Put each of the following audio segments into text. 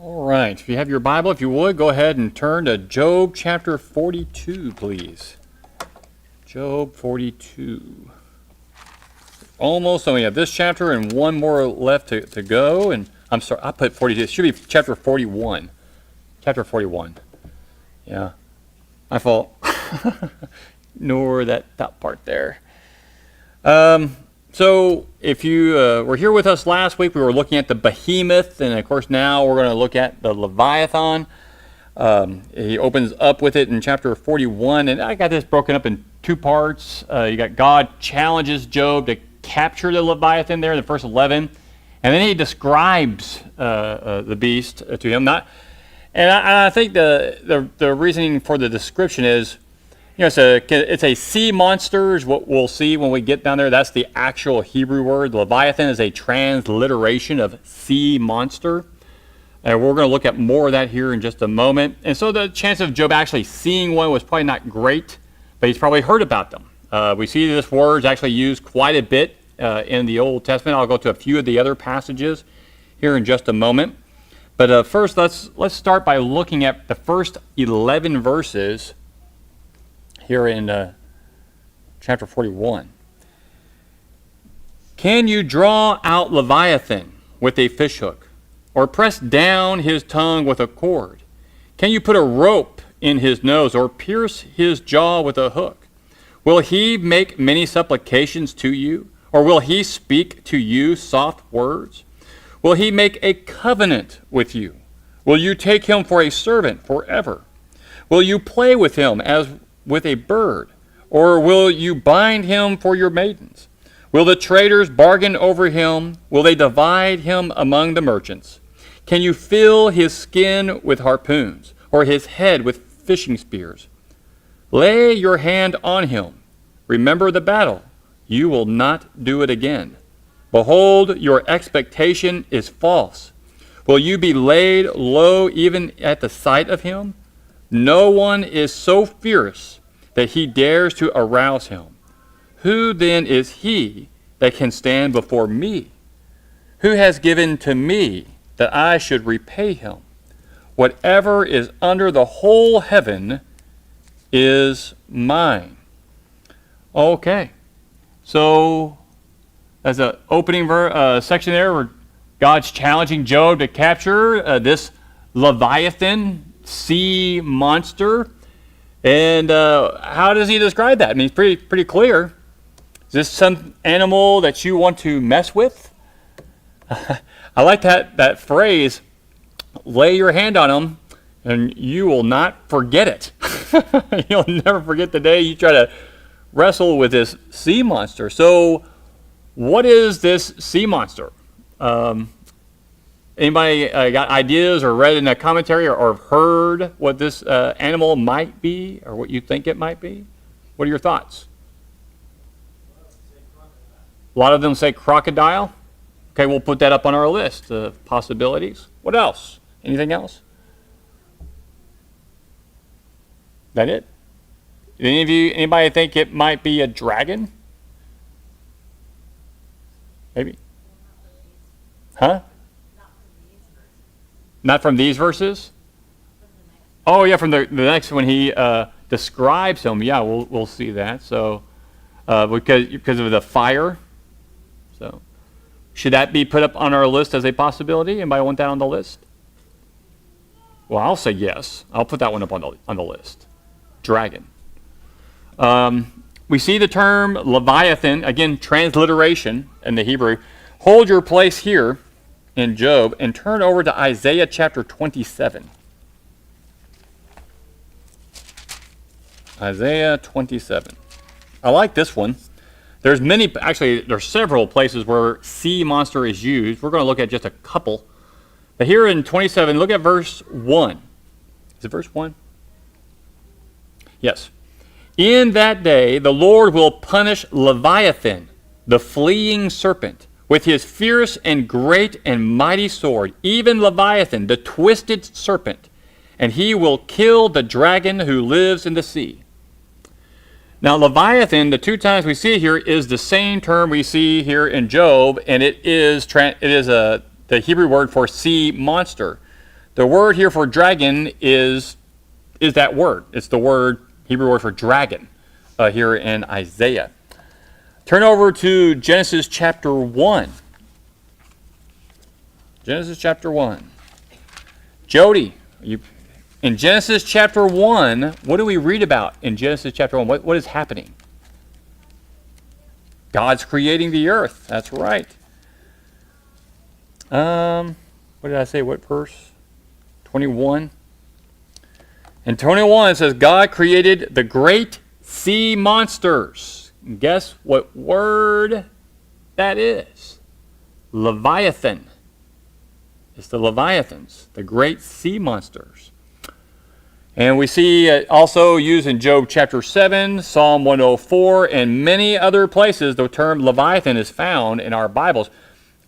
All right, if you have your Bible, if you would, go ahead and turn to Job chapter 42, please. Job 42. Almost, so we have this chapter and one more left to go. And I'm sorry, I put 42. It should be chapter 41. Chapter 41. Yeah, my fault. Ignore that top part there. So if you were here with us last week, we were looking at the behemoth, and of course now we're going to look at the Leviathan. He opens up with it in chapter 41, and I got this broken up in two parts. You got God challenges Job to capture the Leviathan there in the first 11, and then he describes the beast to him. I think the reasoning for the description is, you know, it's a sea monster is what we'll see when we get down there. That's the actual Hebrew word. Leviathan is a transliteration of sea monster. And we're going to look at more of that here in just a moment. And so the chance of Job actually seeing one was probably not great, but he's probably heard about them. We see this word is actually used quite a bit in the Old Testament. I'll go to a few of the other passages here in just a moment. But first, let's start by looking at the first 11 verses here in chapter 41. Can you draw out Leviathan with a fishhook, or press down his tongue with a cord? Can you put a rope in his nose, or pierce his jaw with a hook? Will he make many supplications to you, or will he speak to you soft words? Will he make a covenant with you? Will you take him for a servant forever? Will you play with him as with a bird, or will you bind him for your maidens? Will the traders bargain over him? Will they divide him among the merchants? Can you fill his skin with harpoons, or his head with fishing spears? Lay your hand on him. Remember the battle. You will not do it again. Behold, your expectation is false. Will you be laid low even at the sight of him? No one is so fierce that he dares to arouse him. Who then is he that can stand before me? Who has given to me that I should repay him? Whatever is under the whole heaven is mine. Okay, so as an opening section there where God's challenging Job to capture this Leviathan sea monster. And how does he describe that? I mean, it's pretty clear. Is this some animal that you want to mess with? I like that phrase, lay your hand on him, and you will not forget it. You'll never forget the day you try to wrestle with this sea monster. So what is this sea monster? Anybody got ideas or read in a commentary or heard what this animal might be, or what you think it might be? What are your thoughts? A lot of them say crocodile. Okay, we'll put that up on our list of possibilities. What else? Anything else? That it? Anybody think it might be a dragon? Maybe. Huh? Not from these verses? Oh yeah, from the next one he describes him. Yeah, we'll see that. So because of the fire. So should that be put up on our list as a possibility? Anybody want that on the list? Well, I'll say yes. I'll put that one up on the list. Dragon. We see the term Leviathan, again, transliteration in the Hebrew. Hold your place here in Job and turn over to Isaiah chapter 27. Isaiah 27. I like this one. There's several places where sea monster is used. We're going to look at just a couple. But here in 27, look at verse 1. Is it verse 1? Yes. In that day, the Lord will punish Leviathan, the fleeing serpent, with his fierce and great and mighty sword, even Leviathan, the twisted serpent, and he will kill the dragon who lives in the sea. Now, Leviathan, the two times we see here, is the same term we see here in Job, and it is the Hebrew word for sea monster. The word here for dragon is that word. It's the word, Hebrew word for dragon here in Isaiah. Turn over to Genesis chapter 1. Genesis chapter 1. Jody, in Genesis chapter 1, what do we read about in Genesis chapter 1? What is happening? God's creating the earth. That's right. What did I say? What verse? 21. In 21 it says, God created the great sea monsters. Guess what word that is? Leviathan. It's the Leviathans, the great sea monsters. And we see it also used in Job chapter 7, Psalm 104, and many other places the term Leviathan is found in our Bibles.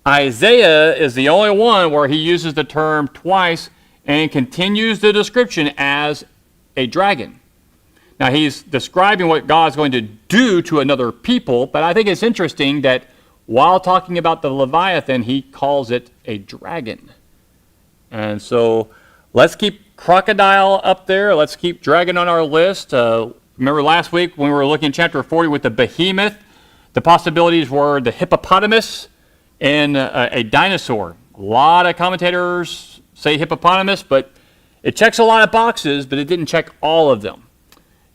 Isaiah is the only one where he uses the term twice and continues the description as a dragon. Now he's describing what God's going to do to another people, but I think it's interesting that while talking about the Leviathan, he calls it a dragon. And so let's keep crocodile up there. Let's keep dragon on our list. Remember last week when we were looking at chapter 40 with the behemoth, the possibilities were the hippopotamus and a dinosaur. A lot of commentators say hippopotamus, but it checks a lot of boxes, but it didn't check all of them.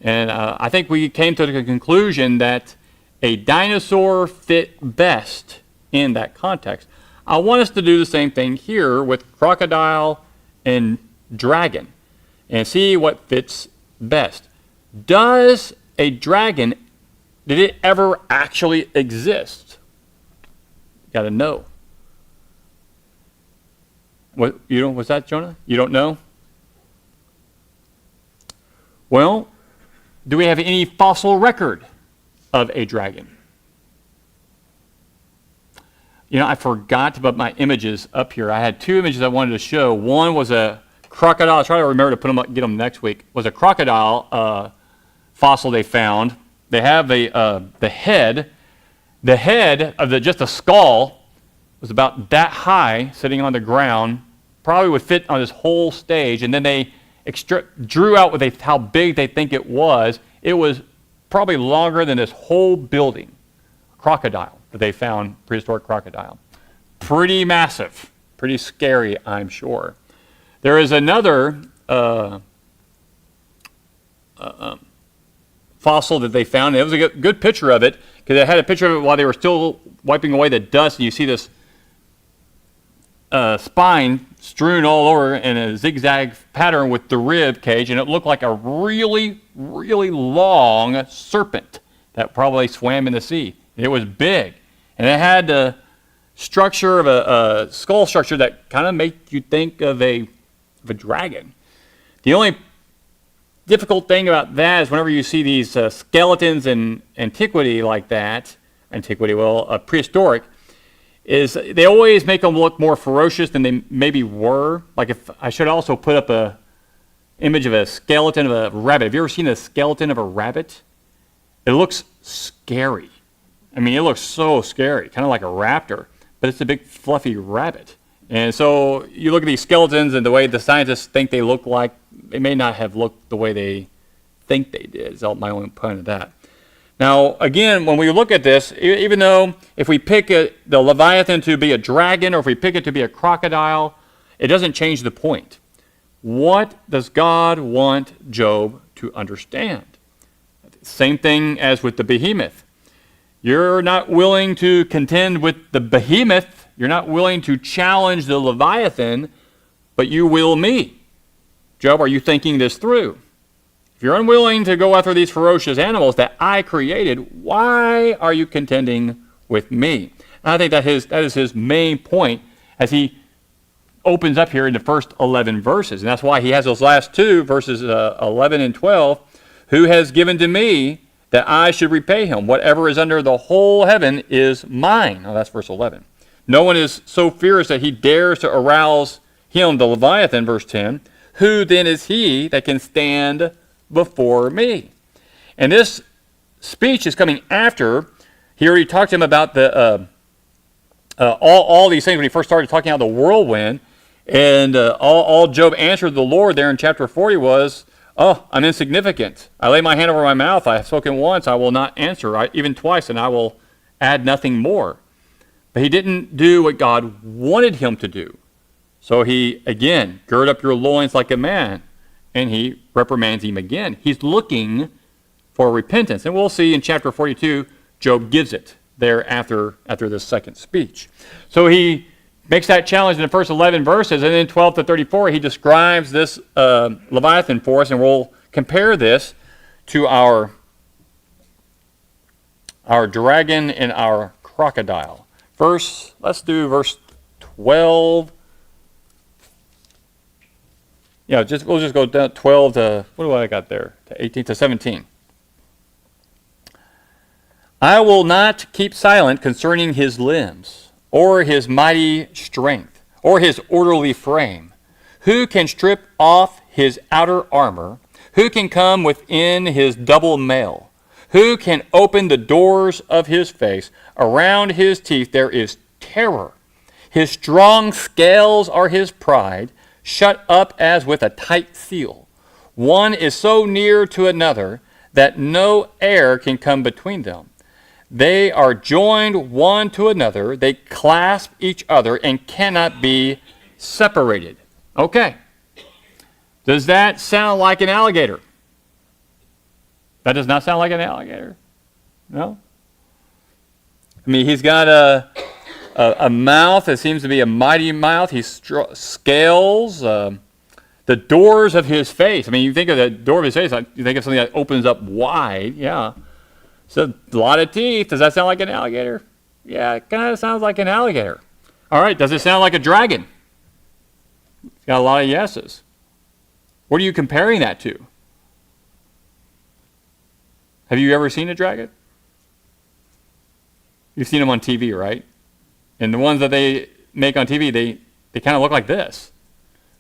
And I think we came to the conclusion that a dinosaur fit best in that context. I want us to do the same thing here with crocodile and dragon and see what fits best. Does a dragon, did it ever actually exist? You got to know. What, was that Jonah? You don't know? Well, do we have any fossil record of a dragon? I forgot to put my images up here. I had two images I wanted to show. One was a crocodile. I'll try to remember to put them up, get them next week. Was a crocodile fossil they found. They have the head. The head of just the skull was about that high, sitting on the ground. Probably would fit on this whole stage. And then they drew out how big they think it was. It was probably longer than this whole building. Crocodile that they found, prehistoric crocodile. Pretty massive, pretty scary, I'm sure. There is another fossil that they found. It was a good picture of it because they had a picture of it while they were still wiping away the dust. And you see this spine strewn all over in a zigzag pattern with the rib cage, and it looked like a really, really long serpent that probably swam in the sea. It was big, and it had the structure of a skull structure that kind of made you think of a dragon. The only difficult thing about that is whenever you see these skeletons in antiquity like that, prehistoric, is they always make them look more ferocious than they maybe were. Like if I should also put up a image of a skeleton of a rabbit. Have you ever seen a skeleton of a rabbit? It looks scary. I mean, it looks so scary, kind of like a raptor, but it's a big fluffy rabbit. And so you look at these skeletons and the way the scientists think they look like, they may not have looked the way they think they did. Is my only point of that. Now, again, when we look at this, even though if we pick the Leviathan to be a dragon or if we pick it to be a crocodile, it doesn't change the point. What does God want Job to understand? Same thing as with the behemoth. You're not willing to contend with the behemoth. You're not willing to challenge the Leviathan, but you will me. Job, are you thinking this through? If you're unwilling to go after these ferocious animals that I created, why are you contending with me? And I think that is his main point as he opens up here in the first 11 verses. And that's why he has those last two, verses 11 and 12. Who has given to me that I should repay him? Whatever is under the whole heaven is mine. Oh, that's verse 11. No one is so fierce that he dares to arouse him, the Leviathan, verse 10. Who then is he that can stand before me? And this speech is coming after he already talked to him about the all these things when he first started talking about the whirlwind. And all Job answered the Lord there in chapter 40 was, "Oh, I'm insignificant. I lay my hand over my mouth. I have spoken once. I will not answer, even twice, and I will add nothing more." But he didn't do what God wanted him to do. So he, again, gird up your loins like a man, and he reprimands him again. He's looking for repentance. And we'll see in chapter 42, Job gives it there after this second speech. So he makes that challenge in the first 11 verses, and then 12 to 34, he describes this Leviathan for us, and we'll compare this to our dragon and our crocodile. First, let's do verse 12. Yeah, we'll just go down 12 to, what do I got there? To 18 to 17. I will not keep silent concerning his limbs, or his mighty strength, or his orderly frame. Who can strip off his outer armor? Who can come within his double mail? Who can open the doors of his face? Around his teeth there is terror. His strong scales are his pride, shut up as with a tight seal. One is so near to another that no air can come between them. They are joined one to another. They clasp each other and cannot be separated. Okay. Does that sound like an alligator? That does not sound like an alligator. No? I mean, he's got a mouth that seems to be a mighty mouth. He's scales. The doors of his face. I mean, you think of the door of his face, you think of something that opens up wide. Yeah. So a lot of teeth. Does that sound like an alligator? Yeah, it kind of sounds like an alligator. All right, does it sound like a dragon? It's got a lot of yeses. What are you comparing that to? Have you ever seen a dragon? You've seen them on TV, right? And the ones that they make on TV, they kind of look like this.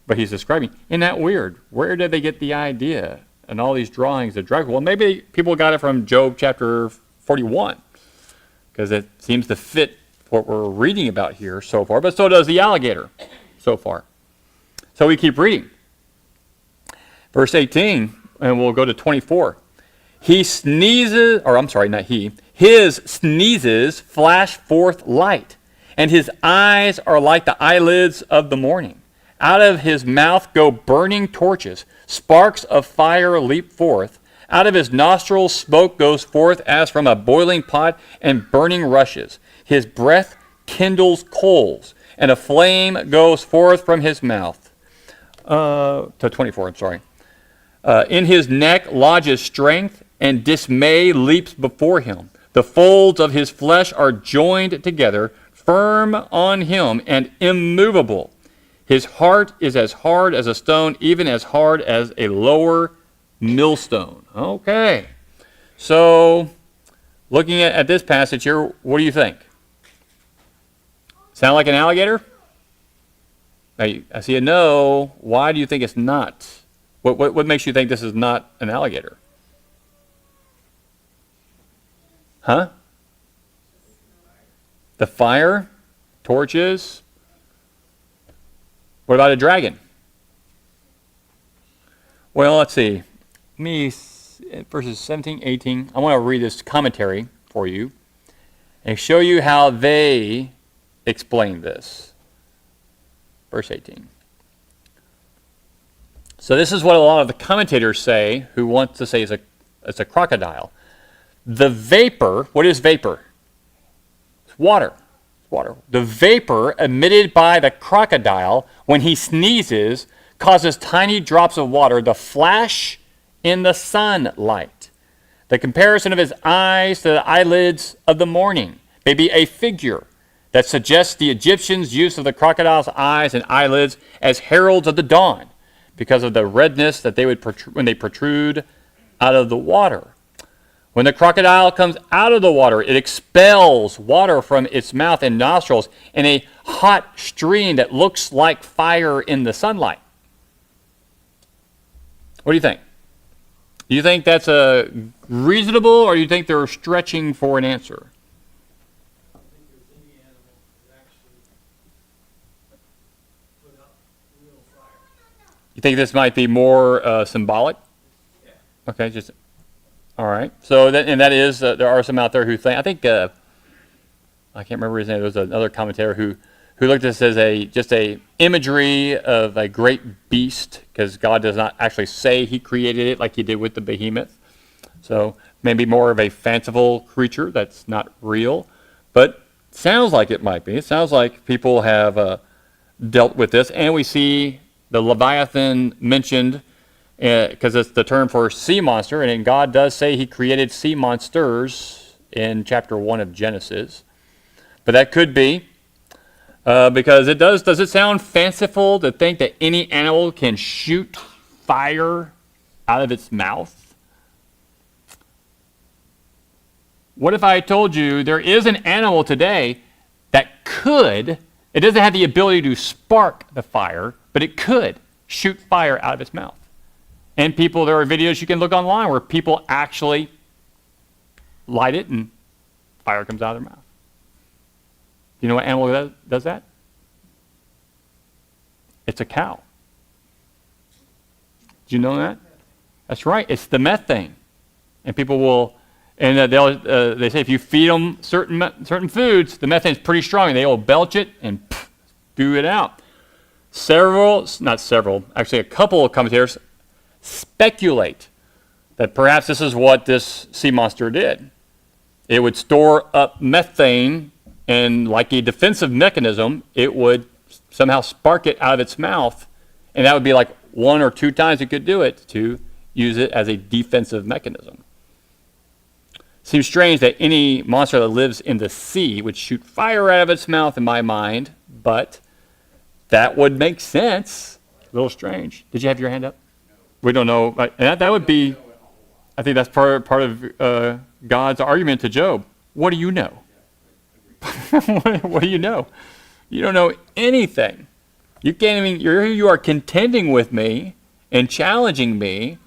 But he's describing. Isn't that weird? Where did they get the idea? And all these drawings of dragons. Well, maybe people got it from Job chapter 41, because it seems to fit what we're reading about here so far, but so does the alligator so far. So we keep reading. Verse 18, and we'll go to 24. He sneezes, or I'm sorry, not he. His sneezes flash forth light, and his eyes are like the eyelids of the morning. Out of his mouth go burning torches. Sparks of fire leap forth. Out of his nostrils smoke goes forth as from a boiling pot, and burning rushes. His breath kindles coals, and a flame goes forth from his mouth. To 24, I'm sorry. In his neck lodges strength, and dismay leaps before him. The folds of his flesh are joined together, firm on him and immovable. His heart is as hard as a stone, even as hard as a lower millstone. Okay. So, looking at this passage here, what do you think? Sound like an alligator? I see a no. Why do you think it's not? What makes you think this is not an alligator? Huh? The fire? Torches? What about a dragon? Well, let's see. Verses 17, 18. I want to read this commentary for you and show you how they explain this. Verse 18. So this is what a lot of the commentators say who want to say it's a crocodile. The vapor, what is vapor? It's water. Water. The vapor emitted by the crocodile when he sneezes causes tiny drops of water to flash in the sunlight. The comparison of his eyes to the eyelids of the morning may be a figure that suggests the Egyptians' use of the crocodile's eyes and eyelids as heralds of the dawn because of the redness that they would when they protrude out of the water. When the crocodile comes out of the water, it expels water from its mouth and nostrils in a hot stream that looks like fire in the sunlight. What do you think? Do you think that's reasonable, or do you think they're stretching for an answer? I think there's any animal that actually put You think this might be more symbolic? Okay, just all right. So that is there are some out there who think. I think I can't remember his name. There was another commentator who looked at this as just a imagery of a great beast, because God does not actually say He created it like He did with the behemoth. So maybe more of a fanciful creature that's not real, but sounds like it might be. It sounds like people have dealt with this, and we see the Leviathan mentioned because it's the term for sea monster, and God does say He created sea monsters in chapter 1 of Genesis. But that could be because does it sound fanciful to think that any animal can shoot fire out of its mouth? What if I told you there is an animal today that could, it doesn't have the ability to spark the fire, but it could shoot fire out of its mouth? And there are videos you can look online where people actually light it and fire comes out of their mouth. Do you know what animal does that? It's a cow. Do you know that? That's right. It's the methane. And people will, and they say if you feed them certain foods, the methane's pretty strong, and they will belch it and spew it out. Actually a couple of commentators speculate that perhaps this is what this sea monster did. It would store up methane, and like a defensive mechanism, it would somehow spark it out of its mouth, and that would be like 1 or 2 times it could do it to use it as a defensive mechanism. Seems strange that any monster that lives in the sea would shoot fire out of its mouth in my mind, but that would make sense. A little strange. Did you have your hand up? We don't know. And that would be, I think that's part of God's argument to Job. What do you know? What do you know? You don't know anything. You can't even, you are contending with me and challenging me,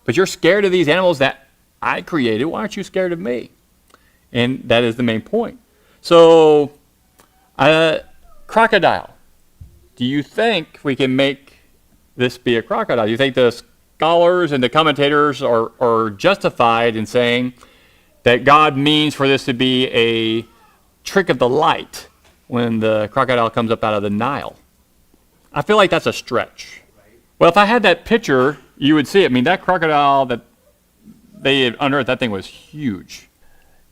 but you're scared of these animals that I created. Why aren't you scared of me? And that is the main point. So, crocodile. Do you think we can make this be a crocodile? Do you think the scholars and the commentators are justified in saying that God means for this to be a trick of the light when the crocodile comes up out of the Nile? I feel like that's a stretch. Well, if I had that picture, you would see it. I mean, that crocodile that they had unearthed, that thing was huge.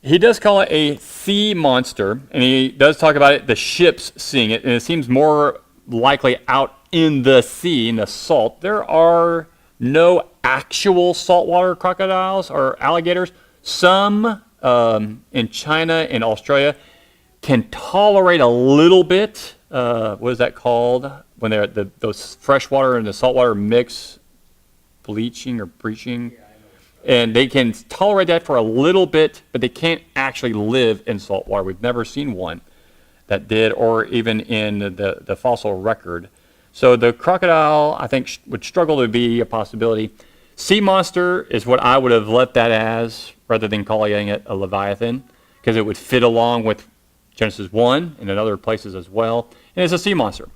He does call it a sea monster, and he does talk about it, the ships seeing it, and it seems more likely out in the sea, in the salt. There are no actual saltwater crocodiles or alligators. Some in China and Australia can tolerate a little bit. What is that called? When they're those freshwater and the saltwater mix, bleaching or breaching. And they can tolerate that for a little bit, but they can't actually live in salt water. We've never seen one that did, or even in the fossil record. So the crocodile, I think, would struggle to be a possibility. Sea monster is what I would have left that as, rather than calling it a Leviathan, because it would fit along with Genesis 1 and in other places as well. And it's a sea monster.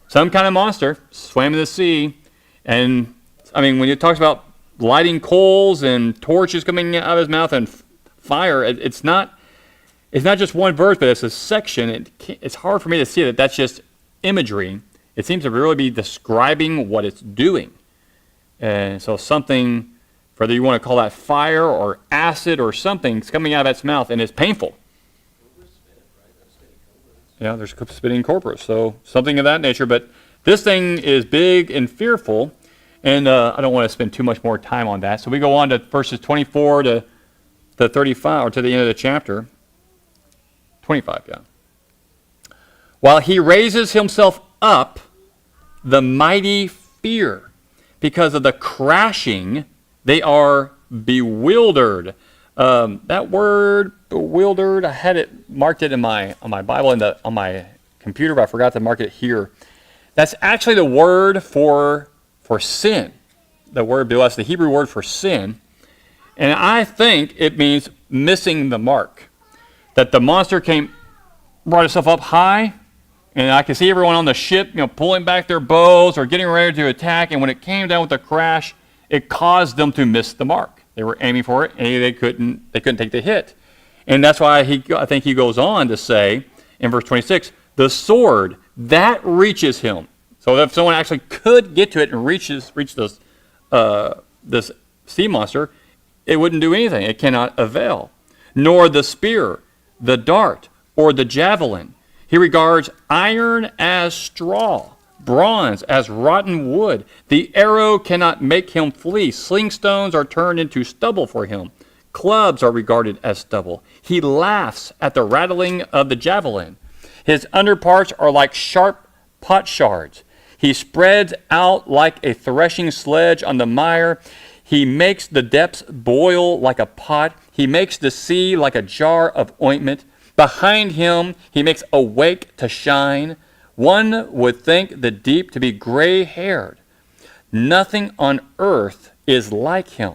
Some kind of monster swam in the sea. And, I mean, when it talks about lighting coals and torches coming out of his mouth and fire, it's not just one verse, but it's a section. It's hard for me to see that that's just imagery. It seems to really be describing what it's doing. And so something, whether you want to call that fire or acid or something, is coming out of its mouth, and it's painful. Yeah, there's spitting cobras, so something of that nature. But this thing is big and fearful, and I don't want to spend too much more time on that. So we go on to verses 24 to 35, or to the end of the chapter. 25, yeah. While he raises himself up, the mighty fear. Because of the crashing, they are bewildered. That word bewildered, I had it marked it on my Bible on my computer, but I forgot to mark it here. That's actually the word for sin. The word bewildered, the Hebrew word for sin. And I think it means missing the mark. That the monster brought itself up high, And I could see everyone on the ship, pulling back their bows or getting ready to attack. And when it came down with the crash, it caused them to miss the mark. They were aiming for it, and they couldn't take the hit. And that's why I think he goes on to say in verse 26, the sword that reaches him. So if someone actually could get to it and reach this sea monster, it wouldn't do anything. It cannot avail. Nor the spear, the dart, or the javelin. He regards iron as straw, bronze as rotten wood. The arrow cannot make him flee. Sling stones are turned into stubble for him. Clubs are regarded as stubble. He laughs at the rattling of the javelin. His underparts are like sharp potsherds. He spreads out like a threshing sledge on the mire. He makes the depths boil like a pot. He makes the sea like a jar of ointment. Behind him, he makes a wake to shine. One would think the deep to be gray-haired. Nothing on earth is like him.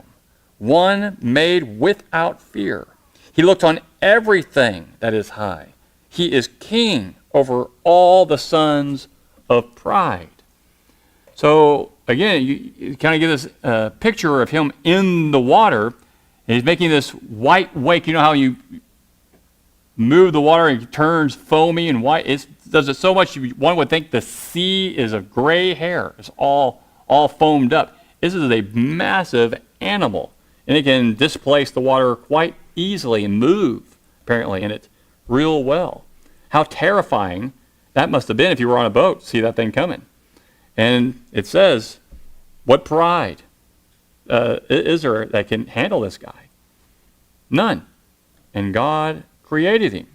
One made without fear. He looks on everything that is high. He is king over all the sons of pride. So, again, you kind of get this picture of him in the water. And he's making this white wake. You know how you move the water and it turns foamy and white? It does it so much one would think the sea is of gray hair. It's all foamed up. This is a massive animal. And it can displace the water quite easily and move, apparently, in it real well. How terrifying that must have been if you were on a boat, see that thing coming. And it says, what pride is there that can handle this guy? None. And God created him.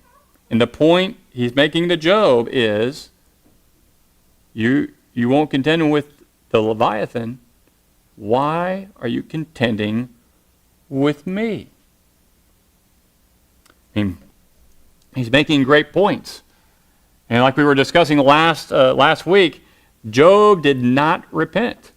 And the point he's making to Job is, you won't contend with the Leviathan. Why are you contending with me? I mean, he's making great points. And like we were discussing last week, Job did not repent.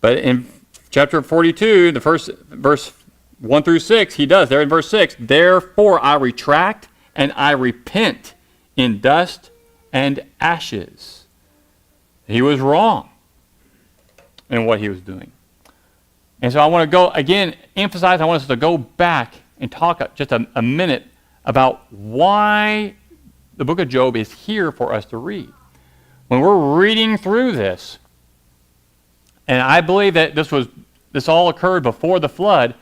But in chapter 42, the first verse 1 through 6, he does. There in verse 6, therefore I retract and I repent in dust and ashes. He was wrong in what he was doing. And so I want to go, again, emphasize, I want us to go back and talk just a minute about why the book of Job is here for us to read. When we're reading through this, and I believe that this all occurred before the flood,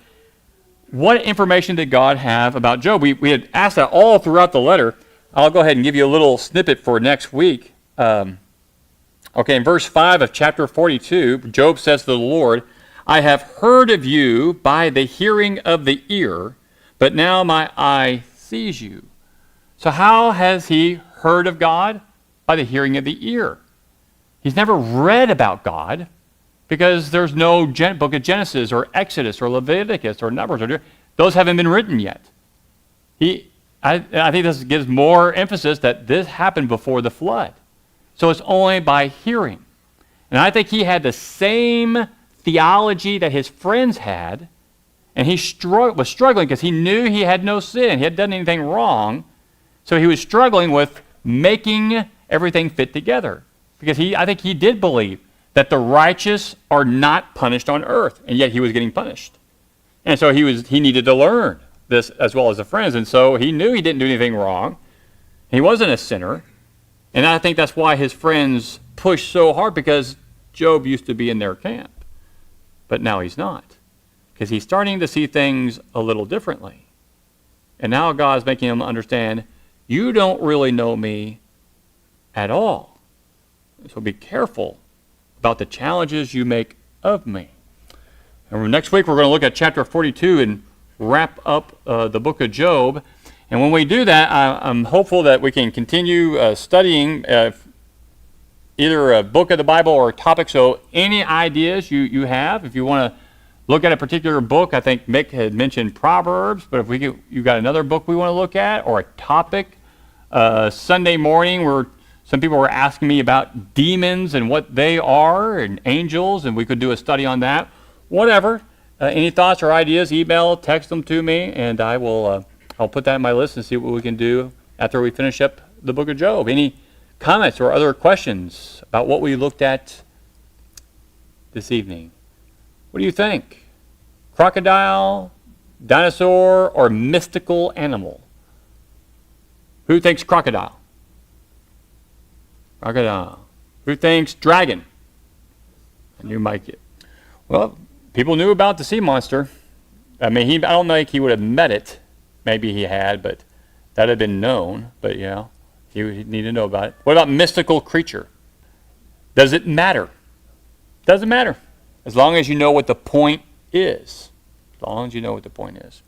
what information did God have about Job? We had asked that all throughout the letter. I'll go ahead and give you a little snippet for next week. In verse 5 of chapter 42, Job says to the Lord, I have heard of you by the hearing of the ear, but now my eye sees you. So how has he heard of God? By the hearing of the ear. He's never read about God because there's no book of Genesis or Exodus or Leviticus or Numbers. Those haven't been written yet. I think this gives more emphasis that this happened before the flood. So it's only by hearing. And I think he had the same theology that his friends had, and he was struggling because he knew he had no sin. He hadn't done anything wrong. So he was struggling with making everything fit together. Because I think he did believe that the righteous are not punished on earth, and yet he was getting punished. And so he needed to learn this as well as the friends. And so he knew he didn't do anything wrong. He wasn't a sinner. And I think that's why his friends pushed so hard, because Job used to be in their camp. But now he's not. Because he's starting to see things a little differently. And now God's making him understand, you don't really know me at all. So be careful about the challenges you make of me. And next week we're going to look at chapter 42 and wrap up the book of Job. And when we do that, I'm hopeful that we can continue studying either a book of the Bible or a topic. So any ideas you have, if you want to look at a particular book, I think Mick had mentioned Proverbs, but if you got another book we want to look at, or a topic, Sunday morning where some people were asking me about demons and what they are, and angels, and we could do a study on that. Whatever. Any thoughts or ideas, email, text them to me, and I'll put that in my list and see what we can do after we finish up the book of Job. Any comments or other questions about what we looked at this evening? What do you think? Crocodile, dinosaur, or mystical animal? Who thinks crocodile? Crocodile. Who thinks dragon? And you might get. Well, people knew about the sea monster. I mean, I don't think he would have met it. Maybe he had, but that had been known. But yeah, he would need to know about it. What about mystical creature? Does it matter? Doesn't matter. As long as you know what the point is. As long as you know what the point is.